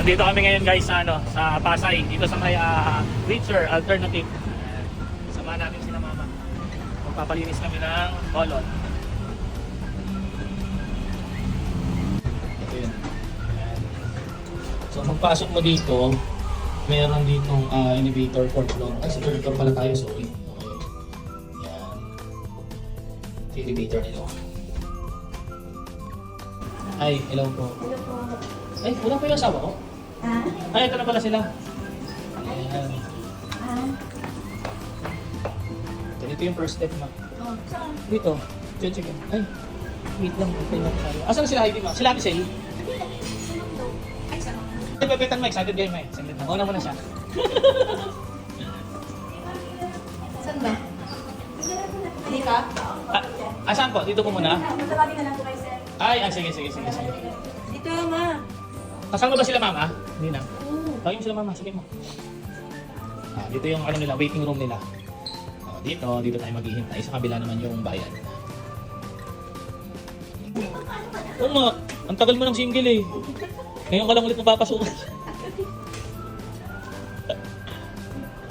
Nandito kami ngayon guys sa sa Pasay, dito sa may Richer Alternative. Samahan natin sila mama. Magpapalinis kami ng colon. Ito yun. So pagpasok mo dito, meron ditong elevator fourth floor. Ay, sa third floor pala tayo, sorry. Okay. Yan. Sa elevator nito. Ay, hello po. Hello po. Ay, wala pa yung asawa ko? Ay, ito na pala sila. Ayan. Ganito yung first step, ma. Oh, saan? Dito. Check. Ay, wait lang. Okay lang tayo. Asan sila Heidi, ma? Sila Ate Sel? Ay, saan? Ay, papitan mo. Excited kayo, ma. Saglit lang. Una mo na siya. Saan ba? Hindi ka? Saan po? Dito po muna? Masababi na lang po kay sir. Ay, sige. Dito, ma. Kasama ba sila, mama? Hindi na. Oo. Tawagin mo sila, mama. Sige mo. Dito yung ano nila, waiting room nila. Dito tayo maghihintay. Sa kabila naman yung bayan. Oo nga, ang tagal mo ng single eh. Ngayon ka lang ulit mapapasukan.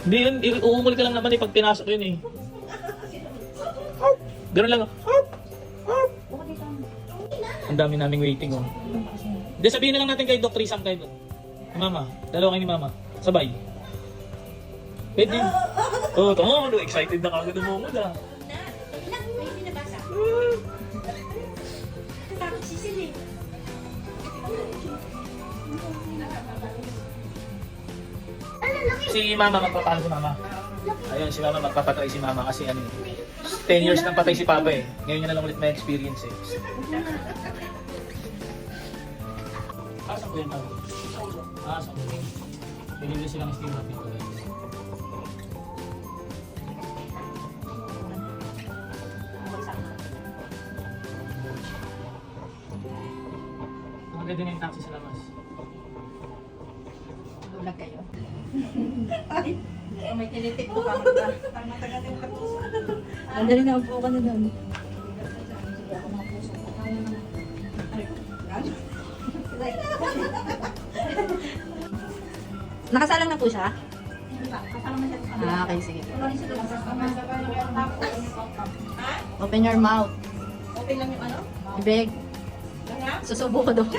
Hindi yun, uumul ka lang naman eh pag pinasok yun eh. Ganun lang. Ang dami naming waiting oh. Hindi, sabihin na lang natin kay Doc Trisam kayo doon. Mama, dalawa kayo ni mama. Sabay. Pwede. Oh, tama mo. Excited na kagad mo muna. May binabasa. Bakit sisili? Si mama, magpapano si mama? Ayun, si mama, magpapatay si mama kasi 10 years nang patay si papa eh. Ngayon niya na lang ulit may experience eh. Asa ko yan mama? Asa ko yan. Pinili silang steam up dito guys. Maganda din yung taxi sa labas. Bulag kayo. Ay, may tinitik ko kami ba? Matagal yung kapuso. Andali na ang buka na doon. Nakasalang na po siya? Okay, sige. Open your mouth. Open lang yung ano? Bibig. Susubo ko doon.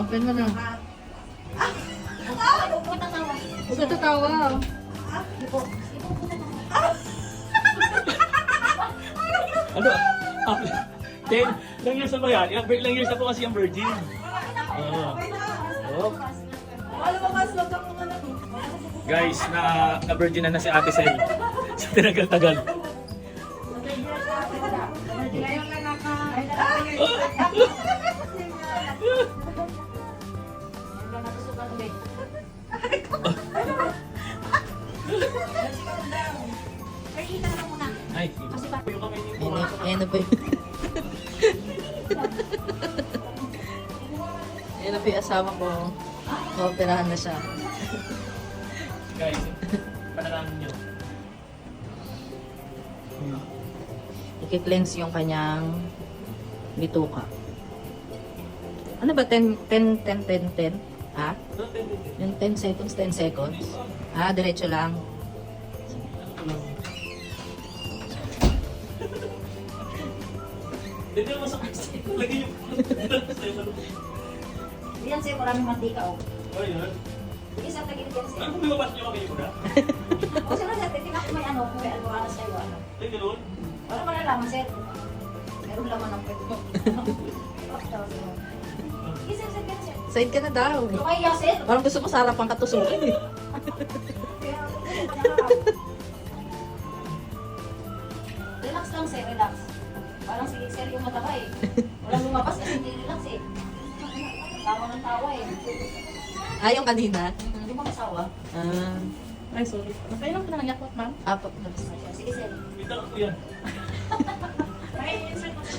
Open mo na. Huwag ka tatawa. Ano? 10 years na ba yan? Ilang years na po kasi yung virgin. Oh. Guys, na virgin na si Ate Sel. Sa tinagal-tagal. Ay, Ayan na po yun. Ayan na po yung asawa ko. Operahan na siya. guys, panalaman nyo. I-cleanse yung kanyang bituka. Ano ba? 10? Ha? Yung 10 seconds, 10 seconds? Ah, diretso lang. Hindi mo masakit. Lagi yung... Yan sa'yo, maraming mantika o. Oh, yun. Isang tagilid yan sa'yo. Ano kung lumabas nyo kami yung muna? O sila sir, titingnan ko may ano, may albuhanas sa'yo ano. Ay, ganoon? Wala malalaman sir. Meron laman ng pwede mo. Isang sir, yan sir. Side ka na daw. Okay, yan sir. Parang gusto mo sa harapan katusukin eh. Relax lang sir, relax. Parang sige sir yung mataba eh. Walang lumabas kasi hindi relax eh. Tawa ng tawa eh. Ah, yung kanina? Hindi mo kasawa. Ah, Ay, sorry. Nakailang ka na ng yakwat, ma'am? apat na. Sige sir. Bitaw ko yan.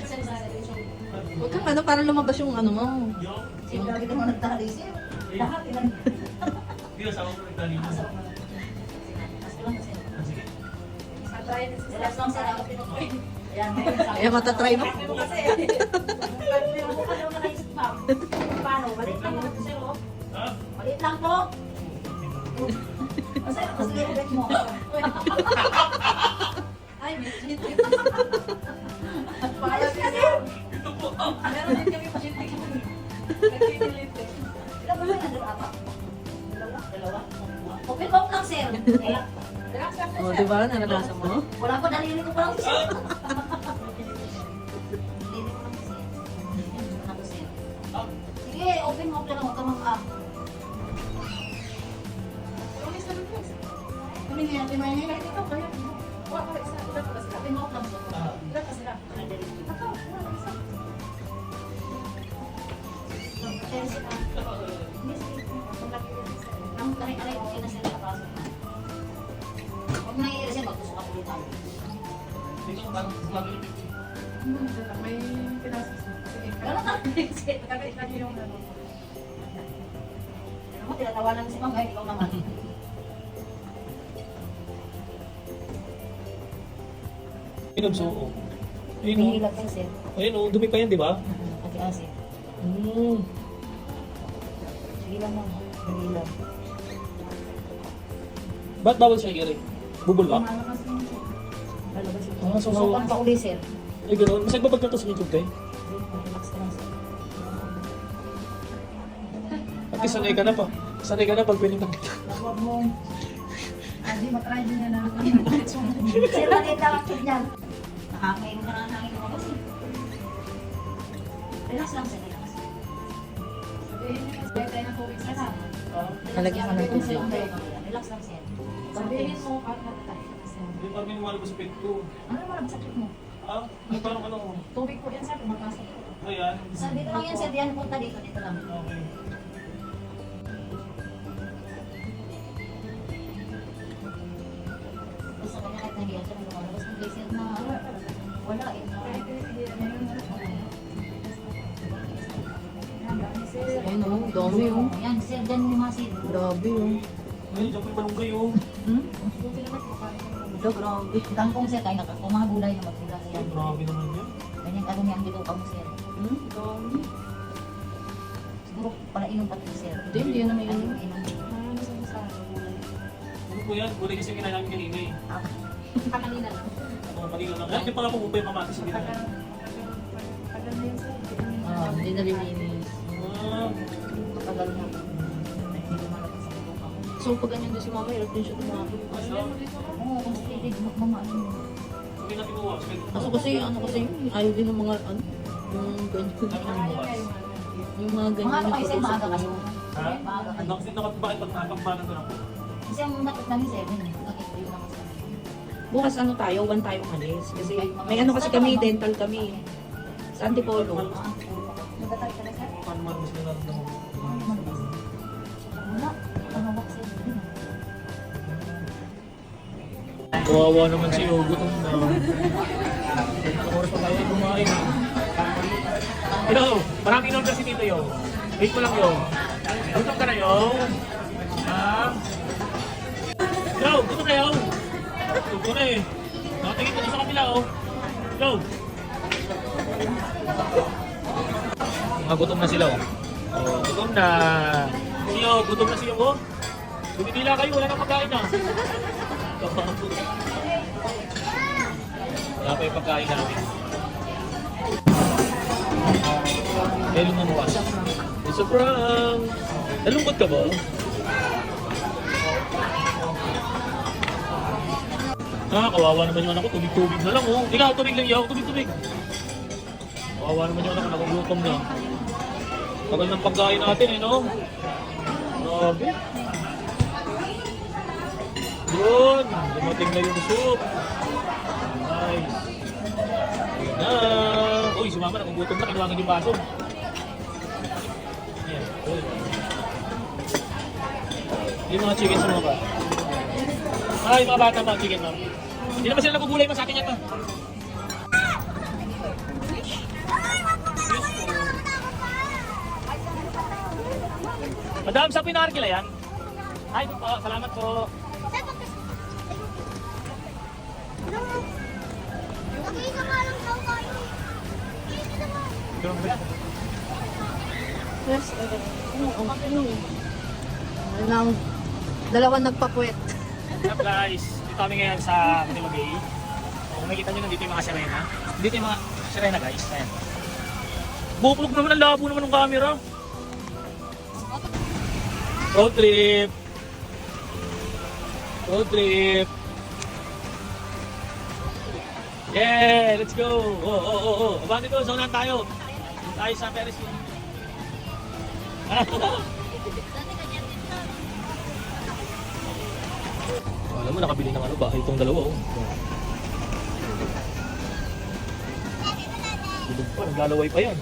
Sir, sir. Huwag kang ano, parang lumabas yung ano mo. Yung... Sir, grabe ka mga nagtali sir. Lahat ilan. Hindi na sa ako nagtali mo. Mas ko lang sir. Sige. Relax lang sir. Ayan, ngayon sa Eh, matatry mo. Kasi, ako ka daw nakaisip, ma'am. Paano? Maliit lang naman ito, sir, oh. Maliit lang po. Sir, kasi ulit mo. Ay, may Paayos ka, sir. Meron din kami pasyente ko. Nagpipilit eh. Ilan ba kayo nandun, apa? Dalawa? Open mouth lang, sir. Relax lang O, di ba? Naranasan mo? Wala pa, dalili ko pa lang, sir. Dalili ko lang, sir. Dalili ko lang, sir. Sige, open mouth lang, huwag ka mag-up. Promise na rin. Kami nga, timay nga. Kahit ikaw, kaya. Wala ka isa. Ilan pa sila? Open mouth lang, sir. Ilan pa sila? Ikaw, wala isa. Sir, sir, Hindi, sige. Malaki yan isa. ang tarik-tarik, okay na, sir, nakapasok na. Huwag na i-iris yan, magtusok ka ulit tayo. May pinasis. Sige. Gano'n ka, sir. Nakakita yung ano. Ano mo, tinatawanan mo si ma'am, kahit ikaw naman. Inom so. Ayun o. Hihilap yan, sir. Ayun o, dumi pa yan, di ba? Pati asin. Hmm. Sige lang, ma'am. Sige lang. Ba't bawal siya i-ring? Bubol ba? Malakas yung Lalabas yung Ah, so- susukan pa uli, sir. Ay, gano'n. Masag ba pagkanto sa YouTube tayo? Relax ka lang, sir. At least sanay ka na pa. Sanay ka na pag pinintang kita. Huwag mo. Hindi, matry din na natin. Sir, maliit lang ang tube niyan. Nakakainom ka na ng hangin lumabas, eh. Relax lang, sir. Relax. Sabihin niyo, mas tayo ng tubig sa sana. Nalagyan ka ng tubig. Relax lang, sir. Sabihin mo, partner tayo. Hindi pa minuwala ko sa pet ko. Ano naman, sakit mo? Ah, ay parang ano. Tubig po yan, sir. Pumakasok. Ayan. Sir, dito lang yan, sir. Diyan, punta dito. Dito lang. Okay. Basta kanya kahit nahiyan siya, lumalabas ng glacier na wala, eh. Ayun o, dami o. Yan, sir, dyan yung masid. Grabe o. Ay, dyan po yung balunggay oh. Hmm? Ito, grabe. Kangkong, sir, kaya kung mga gulay na magbilang Ay, yan. grabe naman yan. Ganyan kadumi ang dito ka mo, sir. Hmm? Dami. Siguro pala inom pa ito, sir. Hindi na may ano. Inom. Ano po yan? Gulay kasi kinain namin kanina eh. Kanina lang. Oo, kanina lang. Ay, di pala po yung kamatis. Hindi na. Tagal na yun, sir. Ah, hindi nalilinis. Ah, Matagal na. Hindi lumalabas ang dito ka mo. So, pag ganyan din si mama, hirap din siya tumapos. Oo, constipated. Mamano mo. hindi natin uwa. Kaso kasi, ano kasi, ayaw din ng mga, ano, yung ganyan. Yung mga ganyan. Mga na kayo, sir, maaga kayo. Ha? Maaga kayo. Bakit pag napagbanan ko na po? Kasi ang dapat namin 7. Bakit kayo naman sa Bukas ano tayo, 1 tayo umalis. Kasi may ano kasi kami, dental kami. Sa Antipolo. Magtatay ka na, sir? Paano man mas nararamdaman mo? Wala. Pangawak, sir. Kawawa naman si Hugo. Oras pa tayo kumain. Hello, maraming order si Tito Yo. Wait mo lang Yo. Gutom ka na Yo. Yo, gutom na Yo. Gutom na eh. Nakatingin ko na sa kapila oh. Yo. Mga gutom na sila oh. Oh, gutom na. Yo, gutom na siya oh. Dumidila kayo, wala nang pagkain na. Wala pa yung pagkain namin. Dahil lumampas. It's a prank! Nalungkot ka ba? Ah, kawawa naman yung anak ko. Tubig-tubig na lang oh. Ikaw, tubig lang yaw. Tubig-tubig. Kawawa naman yung anak ko. Nagugutom na. Tagal ng pagkain natin eh, no? Grabe. Yun! Dumating na yung soup. Nice. Ayun na. Uy, sumama na. Kung gutom na, kinuha yung baso. Ayan. Uy. Yung mga chicken sa mga ba? Ay, mga bata ba? Chicken ma'am. Hindi naman sila nagugulay mo sa akin yan pa. Madam, sa pinarkila yan? Ay, po, salamat po. Yes, Nang dalawang nagpapuwet. Up guys, dito kami ngayon sa Manila Bay. So, kung makikita nyo nandito yung mga sirena. Dito yung mga sirena guys. Ayan. Buklog naman, ang labo naman ng camera. Road trip. Road trip. Yeah, let's go. Oh. Abang dito, zonan tayo. Dito tayo sa Ferris wheel. Alam mo, nakabili ng ano ba? Itong dalawa oh. Bilog pa, naglalaway pa yan.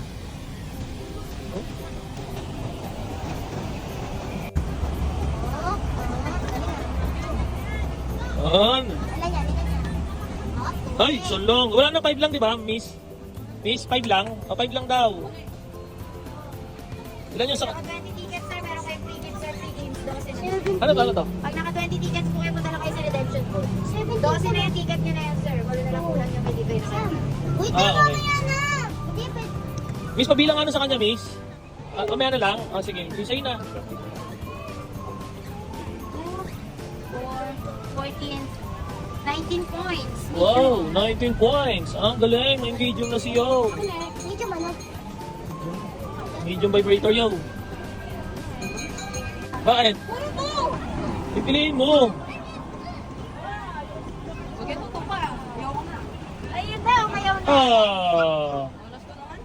Oh. An? Ay, sulong. Wala na 5 lang, di ba, miss? Miss, 5 lang? O, 5 lang daw. Ilan yung sa... Naka 20 tickets sir, meron kayo free games sir, free games, 12 na. Ano to? Pag naka 20 tickets po kayo, punta na kayo sa redemption po. 12 na yung ticket nyo na yan sir, wala na lang kulang yung may dito yun. Okay. Miss, pabilang ano sa kanya, miss? Mamaya na lang? Sige, sa'yo na. 4, 14, 19 points. Wow, 19 points. Ang galing, may medium na siyo. Medium vibrator yo. Bakit? Pipiliin mo. Huwag yan tutok pa. Ayoko na. Ayun daw, kayo na. Ah. Malas ko naman.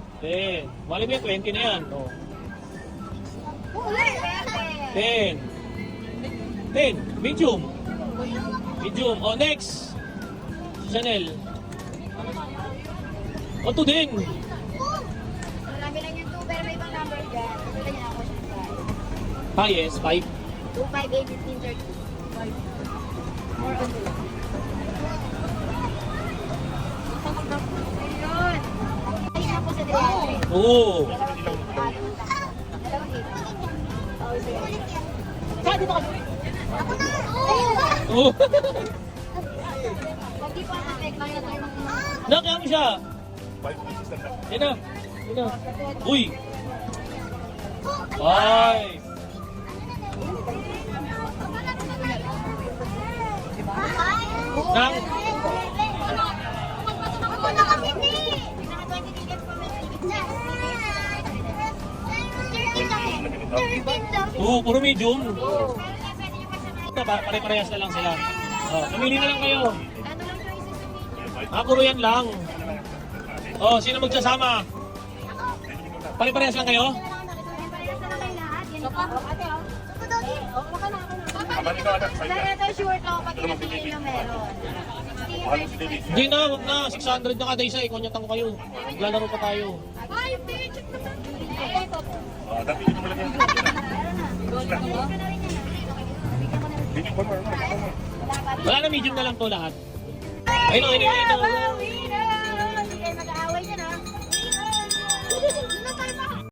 Mali mo yan, 20 na yan. Oh. Uy, 10. 10. Medium. Medium. Oh, next. Si Chanel. O, to din. Marami lang yung 2, pero may ibang number dyan. Wala niya ako siya. Ah, yes. 5. 2, 5, 8, 15, 30. More on lang. Ayun. Ayun ako sa 300. Oo. Saan dito kami? Ako na! Ayun! Oh. Pag di pa na-take lang tayo ng Nakaya mo siya. Yan na. Yan na. Uy. 5. Nang. Ako na kasi ni! Naka 20 tickets pa may tickets na. 13 lang eh. 13 lang. Oo, puro medium. Pero pwede nyo pa siya Pare-parehas na lang sila. Oh, pamili na lang kayo. Ano lang choices sa media? Puro yan lang. Oh, sino magsasama? Pare-parehas lang kayo? Parehas na lang kayo lahat. Yan ito. Ate, oh. Ito daw din. Oh, baka na. Dahil ito short lang pag pinapili nyo meron. 16 versus Hindi na, huwag na. 600 na kada isa. Ikonyatan ko kayo. Maglalaro pa tayo. Ay, bitch! Ito. Wala na, medium na lang to lahat. Ayun, ayun, ayun.